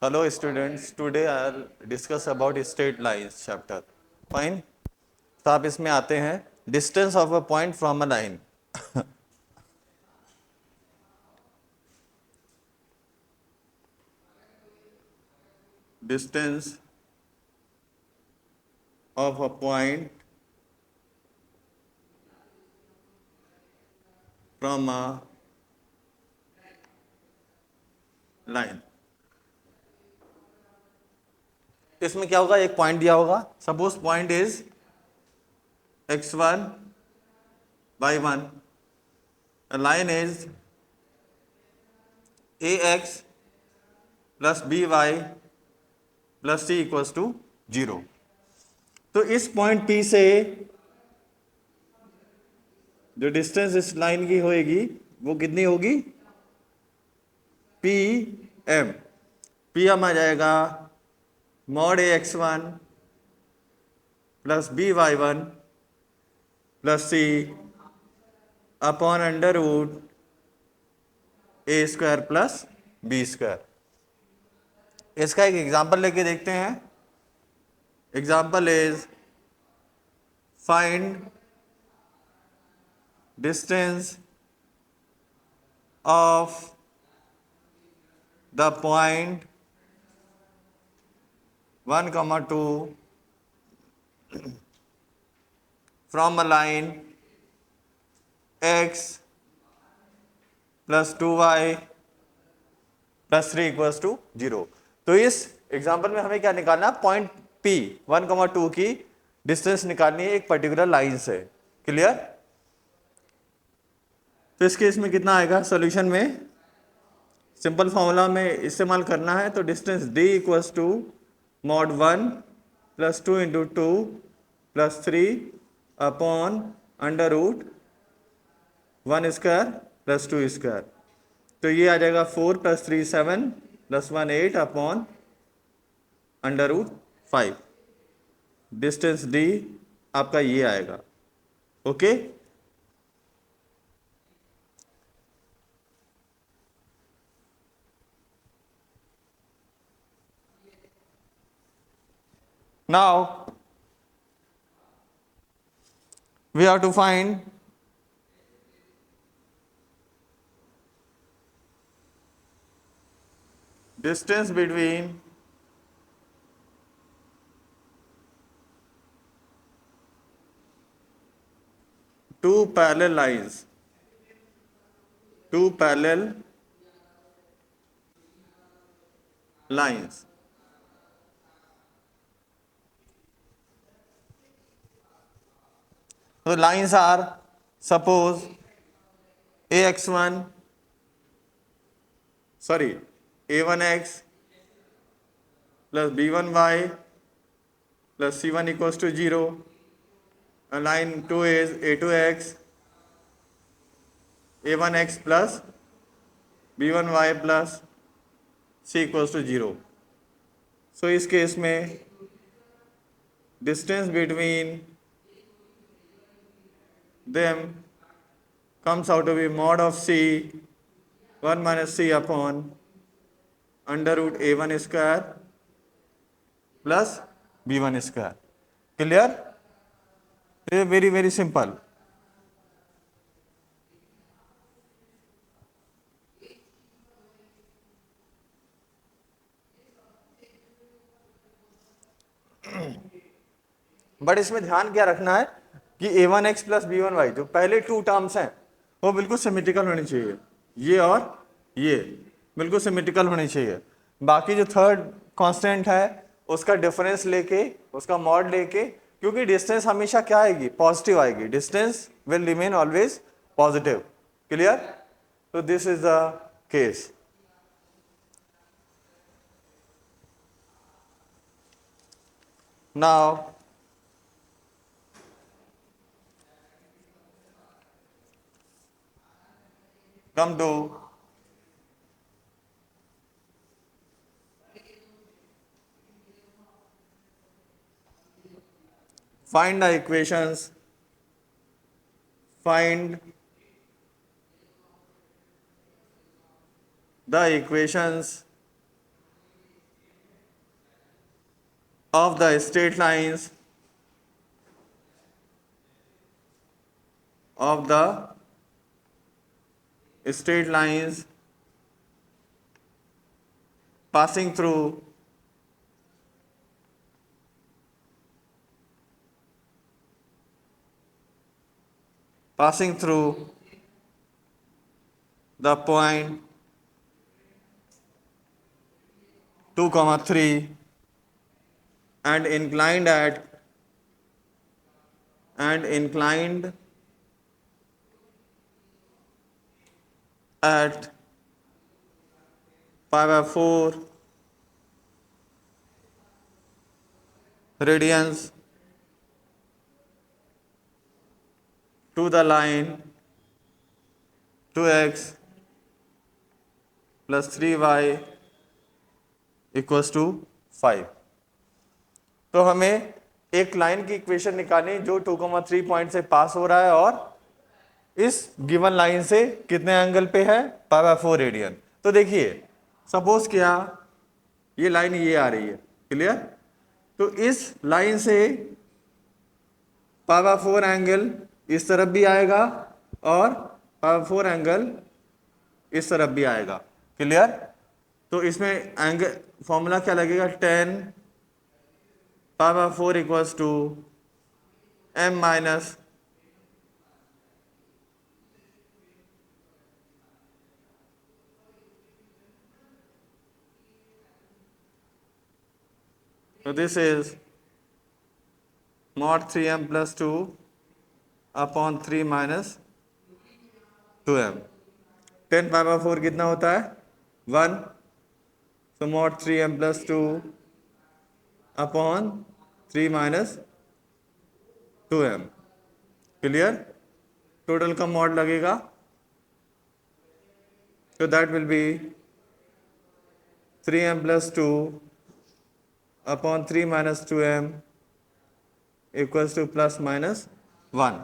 Hello students, today I'll discuss about straight lines chapter. Fine. तो आप इसमें आते हैं distance of a point from a line. Distance of a point from a line. इसमें क्या होगा, एक पॉइंट दिया होगा. Suppose point is x1 by 1. A line is ax plus by plus c equals to 0. तो इस पॉइंट P से जो डिस्टेंस इस लाइन की होएगी वो कितनी होगी, पी एम. पी एम आ जाएगा mod a x one plus b y one plus c upon under root a square plus b square. इसका एक एग्जांपल लेके देखते हैं. Example is find distance of the point 1, 2 from a line x plus 2y plus 3 equals to 0. तो इस example में हमें क्या निकालना है, पॉइंट P 1, 2 की डिस्टेंस निकालनी है एक पर्टिकुलर लाइन से. क्लियर. तो इस केस में कितना आएगा, सॉल्यूशन में सिंपल फॉर्मूला में इस्तेमाल करना है. तो distance d equals to mod 1 plus 2 into 2 plus 3 upon under root 1 square plus 2 square. तो ये आ जाएगा 4 plus 3 7 plus 1 8 upon under root 5. Distance d आपका ये आएगा. Okay. Now we have to find distance between two parallel lines. Two parallel lines. So lines are, suppose ax1 a1x plus b1y plus c1 equals to 0. And line 2 is a2x a1x plus b1y plus c equals to 0. So इस case में distance between them comes out to be mod of c 1 minus c upon under root a1 square plus b1 square. Clear? Very very simple. But इसमें ध्यान क्या रखना है कि a1x plus b1y जो पहले टू टर्म्स हैं वो बिल्कुल सिमेट्रिकल होनी चाहिए. ये और ये बिल्कुल सिमेट्रिकल होनी चाहिए. बाकी जो थर्ड कांस्टेंट है उसका डिफरेंस लेके, उसका मॉड लेके, क्योंकि डिस्टेंस हमेशा क्या आएगी, पॉजिटिव आएगी. Distance will remain always positive. Clear. तो this is the case. Now come to find the equations, find the equations of the straight lines of the straight lines passing through the point 2 comma 3 and inclined at pi by 4 radians to the line 2x plus 3y equals to 5। तो हमें एक line की equation निकालनी जो 2,3 point से पास हो रहा है और इस गिवन लाइन से कितने एंगल पे है, पाई बाय 4 रेडियन। तो देखिए सपोज क्या ये लाइन ये आ रही है, क्लियर। तो इस लाइन से पाई बाय 4 एंगल इस तरफ भी आएगा और पाई बाय 4 एंगल इस तरफ भी आएगा, क्लियर। तो इसमें एंगल फॉर्मूला क्या लगेगा, 10 pi by 4 equals to m minus so this is mod 3m plus 2 upon 3 minus 2m। 10 pi by 4 कितना होता है 1, so mod 3m plus 2 upon 3 minus 2m, clear. Total का मॉड लगेगा तो that will be 3m plus 2 upon 3 minus 2m equals to plus minus 1।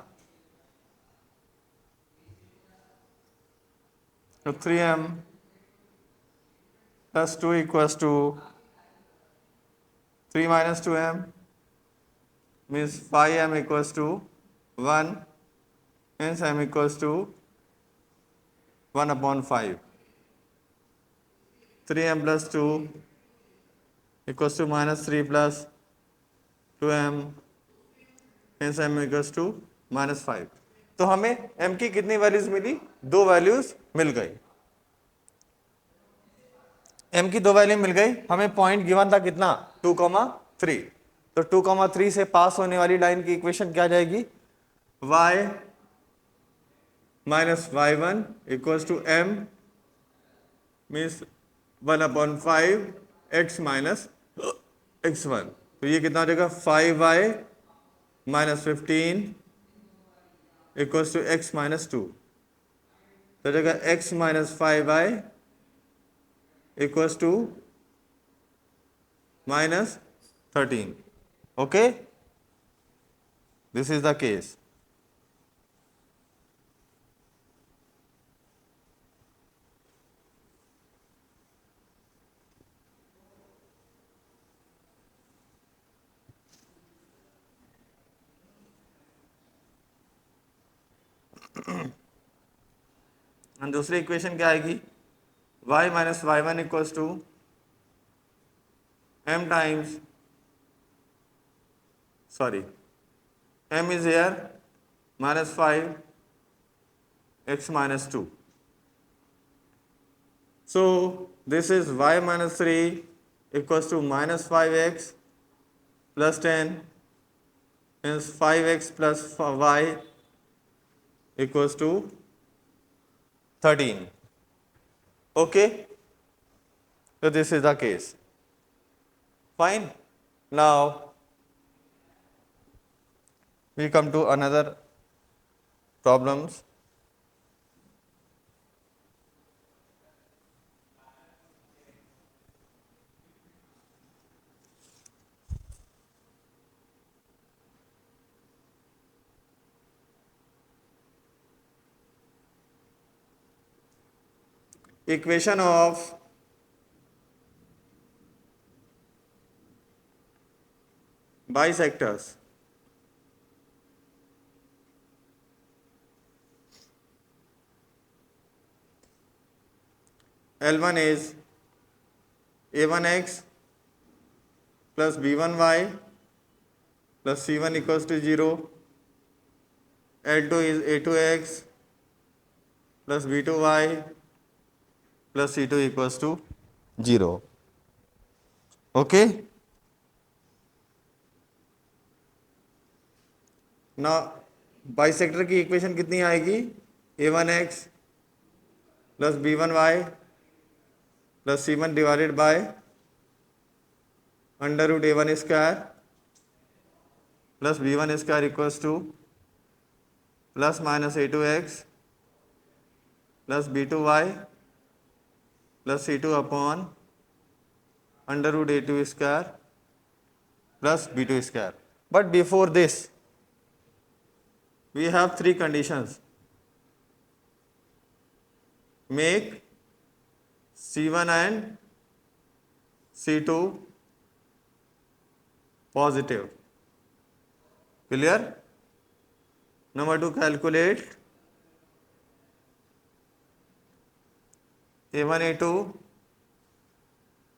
So 3m plus 2 equals to 3 minus 2m means 5m equals to 1, hence m equals to 1 upon 5। 3m plus 2 equals to minus 3 plus 2m, hence m equals to minus 5। तो हमें m की कितनी values मिली, 2 values मिल गई। m की 2 value मिल गई, हमें point given था कितना 2,3। तो 2,3 से पास होने वाली लाइन की इक्वेशन क्या जाएगी, y minus y1 equals to m means 1 upon 5 x minus x1। तो ये कितना हो जाएगा 5y minus 15 equals to x minus 2। तो जाएगा x minus 5y equals to minus 13। Okay, this is the case. दूसरी इक्वेशन क्या आएगी, y minus y1 equals to m times m is here minus 5 x minus 2। So this is y minus 3 equals to minus 5x plus 10, hence 5x plus y equals to 13। Okay, so this is the case, fine। Now we come to another problems। Equation of bisectors. L1 is a1x plus b1y plus c1 equals to 0. L2 is a2x plus b2y plus c2 equals to 0. Okay. Now bisector की equation कितनी आएगी? a1x plus b1y plus c1 divided by under root a1 square plus b1 square equals to plus minus a2x plus b2y plus c2 upon under root a2 square plus b2 square. But before this we have three conditions. Make C1 and C2 positive. Clear? Number 2, calculate A1 A2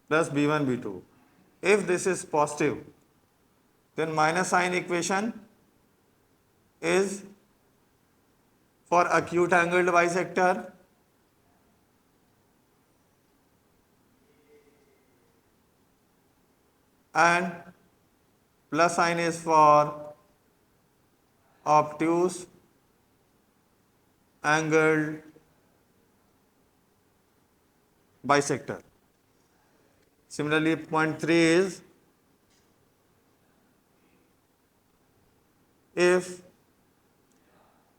plus B1 B2. If this is positive, then minus sign equation is for acute angled bisector, and plus sign is for obtuse angled bisector. Similarly, point 3 is if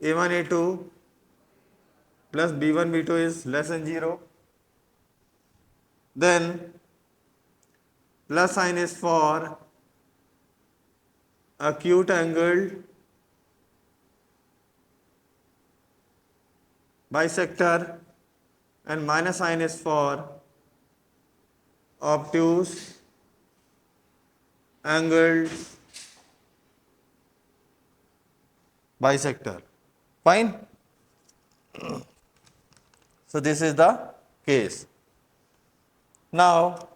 a1 a2 plus b1 b2 is less than 0, then plus sign is for acute angled bisector and minus sign is for obtuse angled bisector. Fine. So this is the case. Now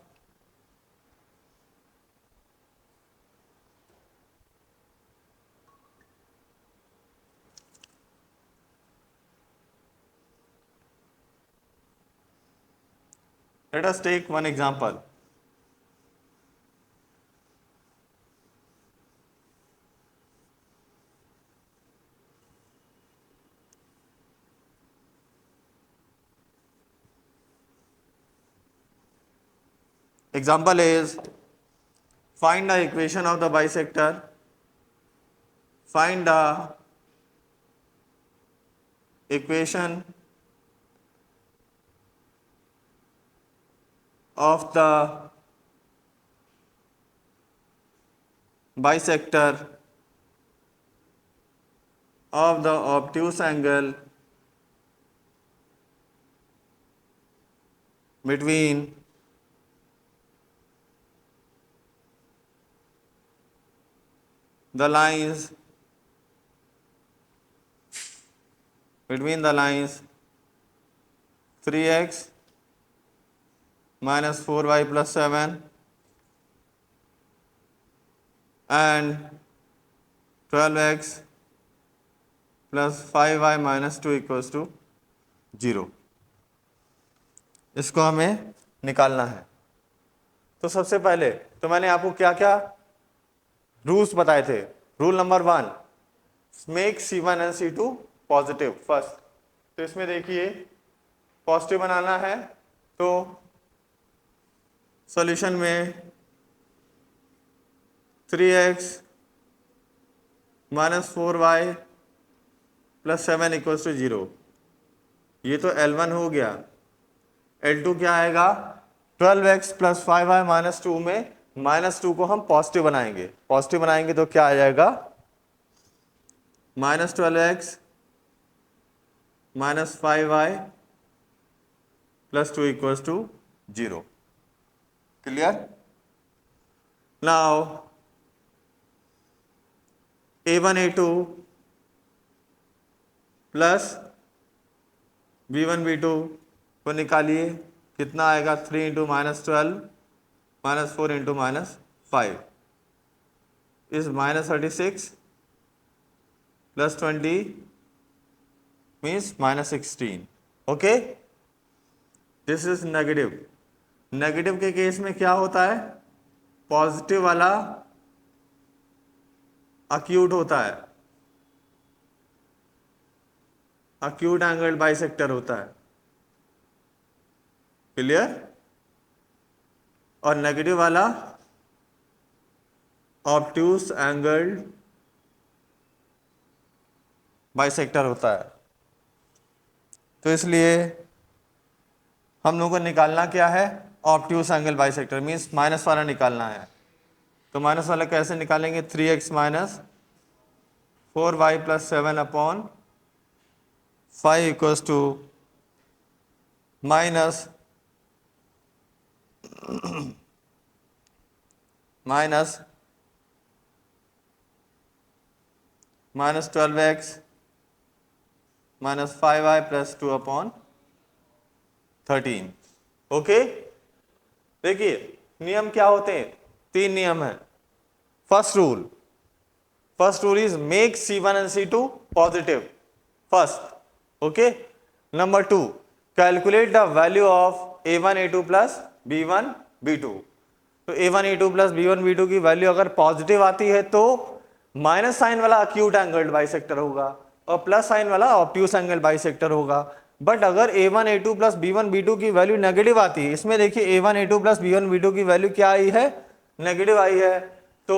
let us take one example. Example is, find the equation of the bisector, find the equation of the bisector of the obtuse angle between the lines 3x minus 4y plus 7 and 12x plus 5y minus 2 equals to 0. इसको हमें निकालना है. तो सबसे पहले तो मैंने आपको क्या क्या रूल्स बताए थे. Rule number 1, make C1 and C2 positive first. तो इसमें देखिए पॉजिटिव बनाना है तो सॉल्यूशन में 3x minus 4y plus 7 equals to 0. ये तो L1 हो गया. L2 क्या आएगा? 12x प्लस 5y माइनस 2 में माइनस 2 को हम पॉजिटिव बनाएंगे. पॉजिटिव बनाएंगे तो क्या आ जाएगा? Minus 12x minus 5y plus 2 equals to 0. Clear? Now A1 A2 plus B1 B2 को निकालिए, कितना आएगा 3 into -12 -4 into -5 is -36 plus 20 means -16. Okay, this is negative. Negative के केस में क्या होता है, पॉजिटिव वाला अक्यूट होता है, अक्यूट एंगल बाइसेक्टर होता है. क्लियर? और नेगेटिव वाला ऑब्ट्यूस एंगल बाइसेक्टर होता है. तो इसलिए हम लोगों को निकालना क्या है, obtuse angle bisector means minus वाला निकालना है. तो माइनस वाला कैसे निकालेंगे, 3x माइनस 4y प्लस 7 अपॉन 5 equals to minus minus 12x minus 5y plus 2 अपॉन 13. ओके, देखिए नियम क्या होते हैं, 3 नियम है. First rule is make C1 and C2 positive first. Okay, number 2 calculate the value of A1 A2 plus B1 B2. तो A1 A2 plus B1 B2 की वैल्यू अगर पॉजिटिव आती है तो माइनस साइन वाला अक्यूट एंगल बाइसेक्टर होगा और plus sign वाला ऑब्ट्यूस एंगल बाइसेक्टर होगा. बट अगर A1 A2 plus B1 B2 की वैल्यू नेगेटिव आती है, इसमें देखिए A1 A2 plus B1 B2 की वैल्यू क्या आई है, नेगेटिव आई है, तो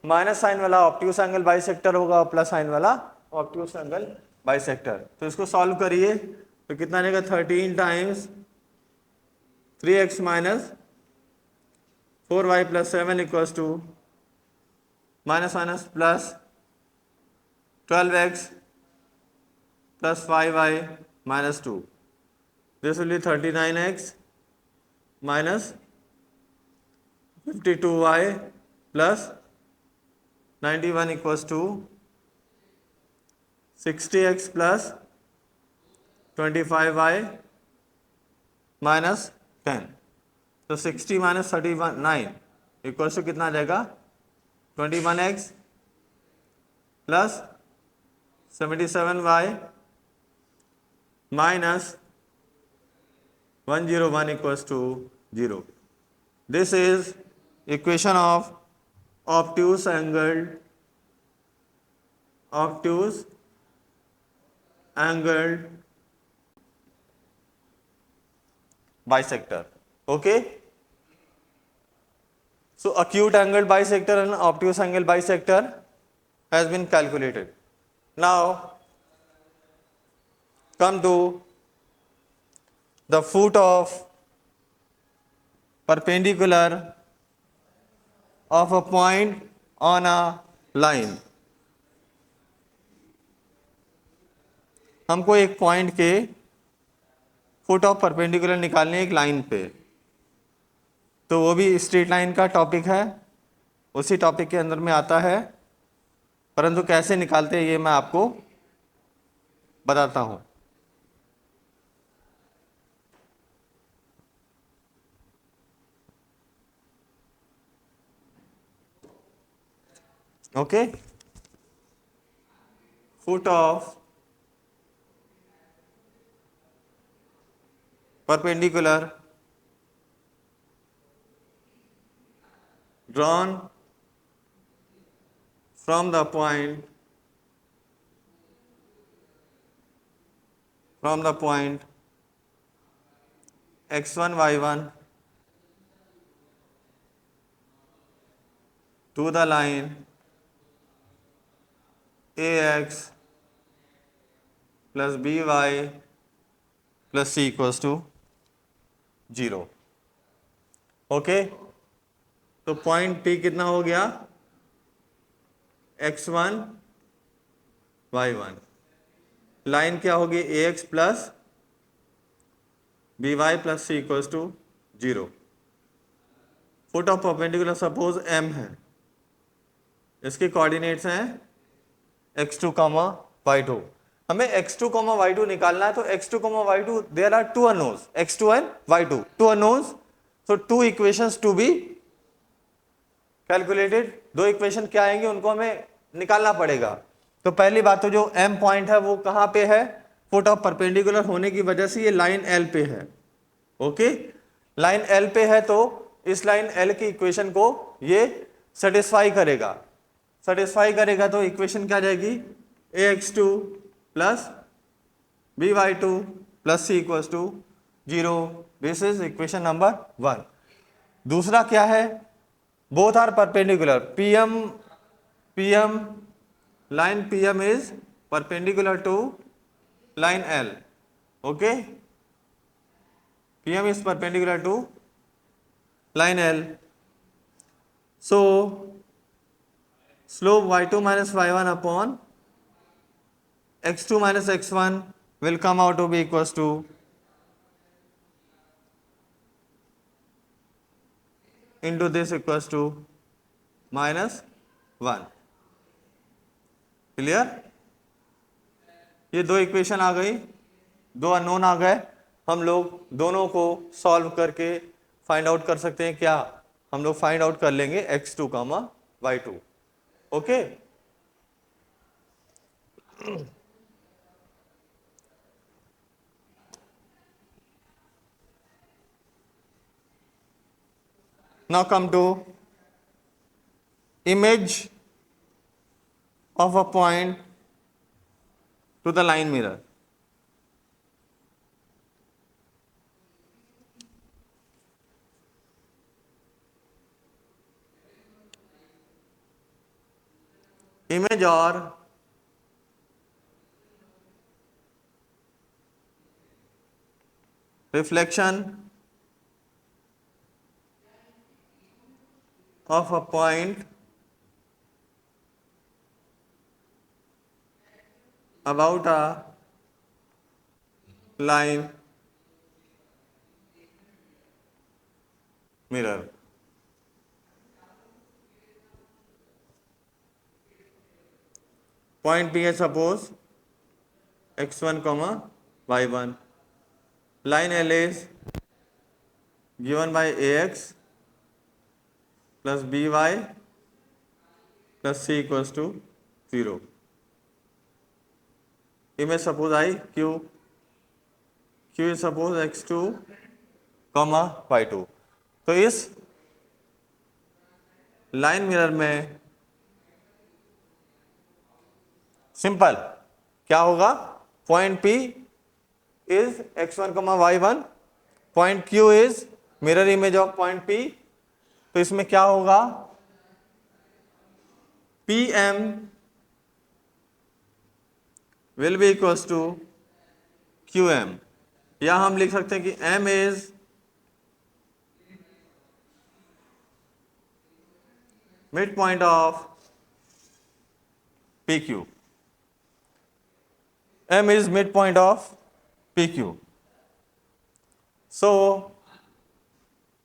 माइनस साइन वाला ऑब्ट्यूस एंगल बाइसेक्टर होगा और प्लस साइन वाला ऑब्ट्यूस एंगल बाइसेक्टर. तो इसको सॉल्व करिए तो कितना आएगा, 13 times 3x minus 4y plus 7 equals to minus minus plus 12x plus 5y minus 2. This will be 39x minus 52y plus 91 equals to 60x plus 25y minus 10. तो 60 minus 39 equals to कितना आ जाएगा, 21x plus 77y minus 101 equals to 0. This is equation of obtuse angled bisector. Okay, so acute angled bisector and obtuse angled bisector has been calculated. Now come to the foot of perpendicular of a point on a line. हमको एक point के foot of perpendicular निकालने एक line पे, तो वो भी straight line का टॉपिक है, उसी टॉपिक के अंदर में आता है, परंतु कैसे निकालते हैं ये मैं आपको बताता हूँ. Okay, foot of perpendicular drawn from the point x1 y1 to the line ax plus by plus c equals to 0. Okay, तो पॉइंट P कितना हो गया, x1 y1. लाइन क्या होगी, ax plus by plus c equals to 0. Foot of perpendicular suppose m है, इसके coordinates हैं x2 comma y2। हमें x2 कॉमा y2 निकालना है, तो x2 comma y2 there are two unknowns, x2 and y2, two unknowns, so two equations to be calculated. दो equation क्या आएंगे उनको हमें निकालना पड़ेगा। तो पहली बात तो जो m पॉइंट है वो कहाँ पे है, फुट ऑफ परपेंडिकुलर होने की वजह से ये लाइन L पे है। ओके, लाइन L पे है तो इस लाइन L की इक्वेशन को ये सेटिस्फाई करेगा। सेटिस्फाई करेगा तो इक्वेशन क्या जाएगी, ax2 plus by2 plus c equals to 0। This is equation number 1। दूसरा क्या है, both are perpendicular, pm line pm is perpendicular to line L. Okay, pm is perpendicular to line L, so slope y2 minus y1 upon x2 minus x1 will come out to be equals to into this equals to -1। Clear, ये दो equation आ गई, दो unknown आ गए। हम लोग दोनों को solve करके फाइंड आउट कर सकते हैं। क्या हम लोग फाइंड आउट कर लेंगे x2 comma y2। Okay, now come to image of a point to the line mirror। Image और reflection of a point about a line mirror। Point P is suppose x1 comma y1, line L is given by ax plus by plus c equals to 0। image suppose I q is suppose x2 comma y2। तो इस line mirror में simple क्या होगा, point P is x1 comma y1, point Q is mirror image of point P। तो इसमें क्या होगा, PM will be equals to QM, या हम लिख सकते हैं कि M is mid point of PQ। M is midpoint of PQ। So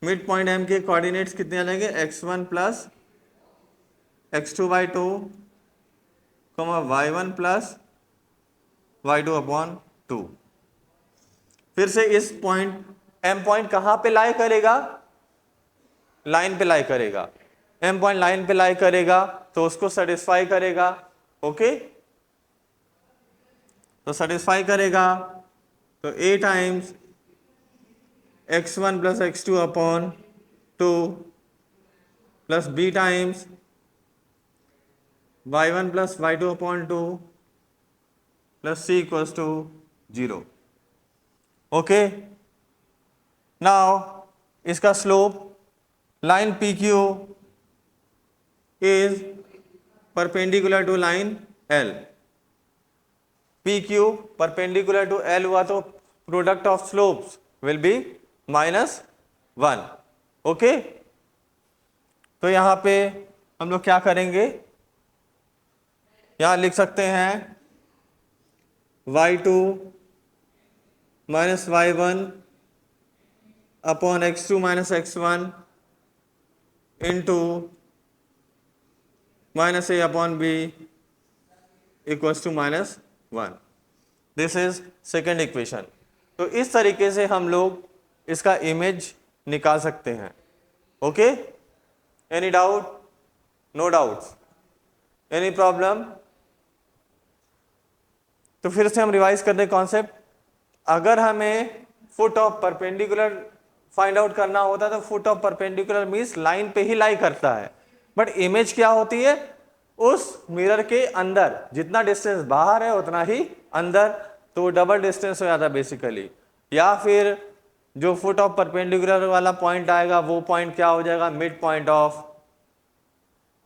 midpoint M के कोऑर्डिनेट्स कितने आ जाएंगे, x1 plus x2 by 2 y1 plus y2 upon 2। फिर से इस पॉइंट M पॉइंट कहाँ पे लाई करेगा, लाइन पे लाई करेगा। M पॉइंट लाइन पे लाई करेगा तो उसको सेटिस्फाई करेगा। ओके, तो सेटिस्फाई करेगा तो a times x1 plus x2 upon 2 plus b times y1 plus y2 upon 2 plus c equals to 0। Okay, now इसका slope line PQ is perpendicular to line L। PQ perpendicular to L हुआ तो product of slopes will be -1। Okay, तो यहां पे हम लोग क्या करेंगे, यहां लिख सकते हैं y2 minus y1 upon x2 minus x1 into -a upon b equals to -1। This is second equation. तो इस तरीके से हम लोग इसका इमेज निकाल सकते हैं। Okay, any doubt? No doubts, any problem? तो फिर से हम रिवाइज कर दें कॉन्सेप्ट। अगर हमें foot of perpendicular find out करना होता है तो foot of perpendicular means line पे ही लाई करता है, बट इमेज क्या होती है? उस मिरर के अंदर, जितना डिस्टेंस बाहर है उतना ही अंदर, तो डबल डिस्टेंस हो जाता है बेसिकली। या फिर जो फुट ऑफ परपेंडिकुलर वाला पॉइंट आएगा वो पॉइंट क्या हो जाएगा? Mid point of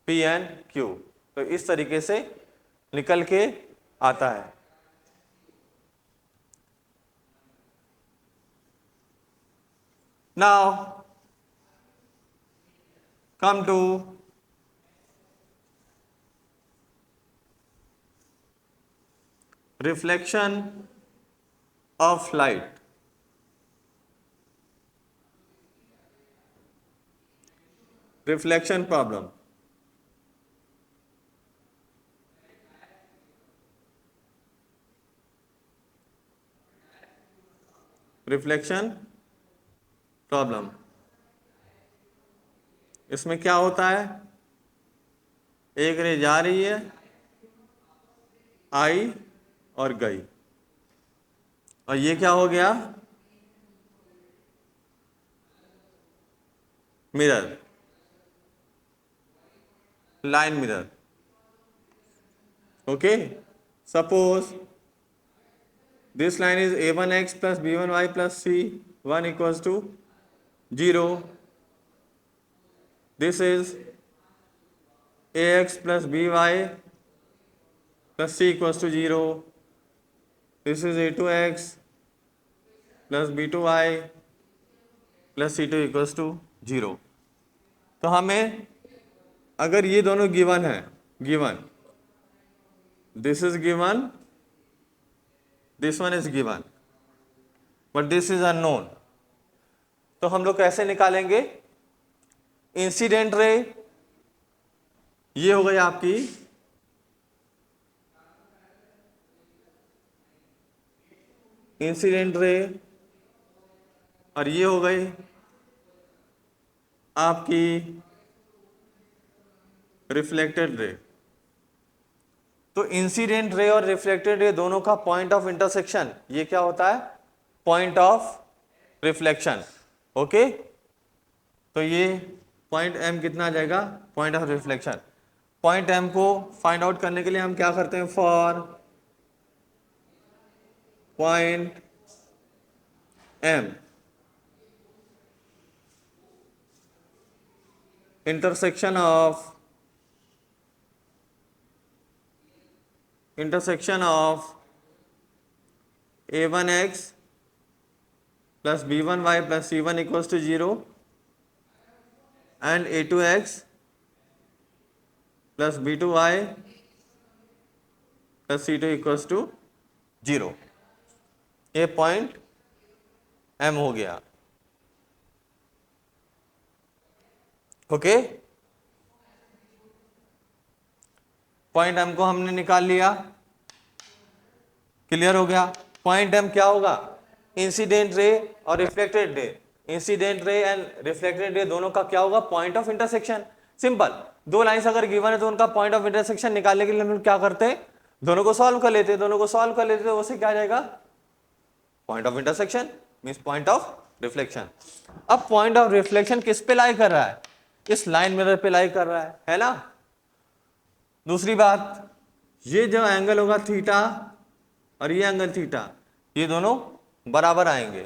P and Q. तो इस तरीके से निकल के आता है। Now come to reflection of light. Reflection problem. Reflection problem. इसमें क्या होता है? एक रे जा रही है, आई और गई, और ये क्या हो गया? Mirror, line mirror. Okay, suppose this line is a1x plus b1y plus c1 equals to 0. This is ax plus by plus c equals to 0. This is a2x plus b2y plus c2 equals to 0. तो हमें अगर ये दोनों given है, given, this is given, this one is given, but this is unknown, तो हम लोग कैसे निकालेंगे? इंसिडेंट रे, ये हो गई आपकी इंसिडेंट रे, और ये हो गई आपकी रिफ्लेक्टेड रे। तो इंसिडेंट रे और रिफ्लेक्टेड रे दोनों का पॉइंट ऑफ इंटरसेक्शन ये क्या होता है? Point of reflection. ओके, तो ये पॉइंट एम कितना आ जाएगा? Point of reflection. Point M को फाइंड आउट करने के लिए हम क्या करते हैं? For point M intersection of a1x plus b1y plus c1 equals to 0 and a2x plus b2y plus c2 equals to 0। ये पॉइंट m हो गया। ओके, पॉइंट एम को हमने निकाल लिया, क्लियर हो गया। पॉइंट एम क्या होगा? इंसिडेंट रे और reflected ray, incident ray and reflected ray दोनों का क्या होगा? Point of intersection. सिंपल, दो लाइंस अगर गिवन है तो उनका पॉइंट ऑफ इंटरसेक्शन निकालने के लिए हम क्या करते हैं? दोनों को सॉल्व कर लेते हैं, दोनों को सॉल्व कर लेते हैं, तो उससे क्या आ जाएगा? Point of intersection means point of reflection. अब पॉइंट ऑफ रिफ्लेक्शन किस पे लाई कर रहा है? इस लाइन मिरर पे लाई कर रहा है ना। दूसरी बात, ये जो एंगल होगा थीटा और ये एंगल थीटा, ये दोनों बराबर आएंगे।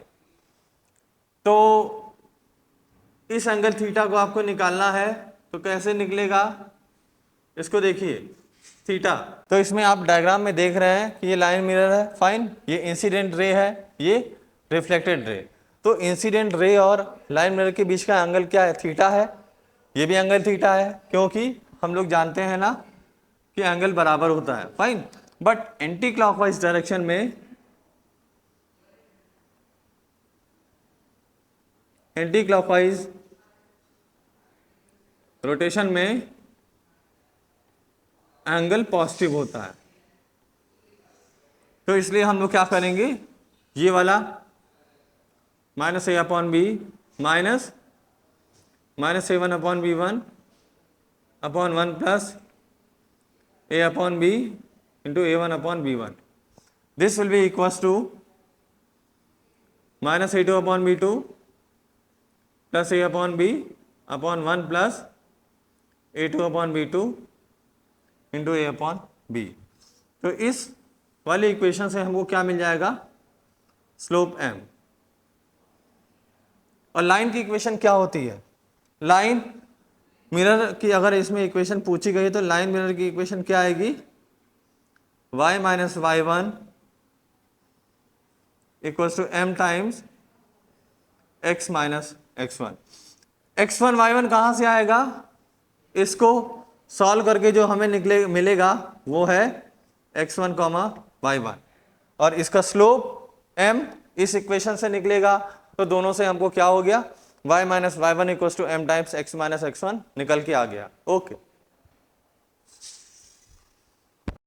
तो इस एंगल थीटा को आपको निकालना है, तो कैसे निकलेगा? इसको देखिए, थीटा, तो इसमें आप डायग्राम में देख रहे हैं कि ये लाइन मिरर है, फाइन, ये इंसिडेंट रे है, ये रिफ्लेक्टेड रे। तो इंसिडेंट रे और लाइन मिरर के बीच का एंगल क्या है? थीटा है। ये भी एंगल थीटा है, क्योंकि हम लोग जानते हैं ना कि एंगल बराबर होता है, fine. But anti clockwise direction में, एंटी क्लॉकवाइज रोटेशन में एंगल पॉजिटिव होता है। तो इसलिए हम लोग क्या करेंगे, ये वाला minus A upon B minus A1 upon B1 upon 1 plus A upon B into A1 upon B1. This will be equals to minus A2 upon B2 plus A upon B upon 1 plus A2 upon B2 into A upon B. तो इस वाली equation से हमको क्या मिल जाएगा, slope m. और line की equation क्या होती है, लाइन मिरर की अगर इसमें इक्वेशन पूछी गई तो लाइन मिरर की इक्वेशन क्या आएगी, y minus y1 equals to m times x minus x1. x1 y1 कहाँ से आएगा, इसको सॉल्व करके जो हमें मिलेगा वो है x1 y1 और इसका स्लोप m इस इक्वेशन से निकलेगा. तो दोनों से हमको क्या हो गया, y minus y1 equals to m times x minus x1 निकल के आ गया. ओके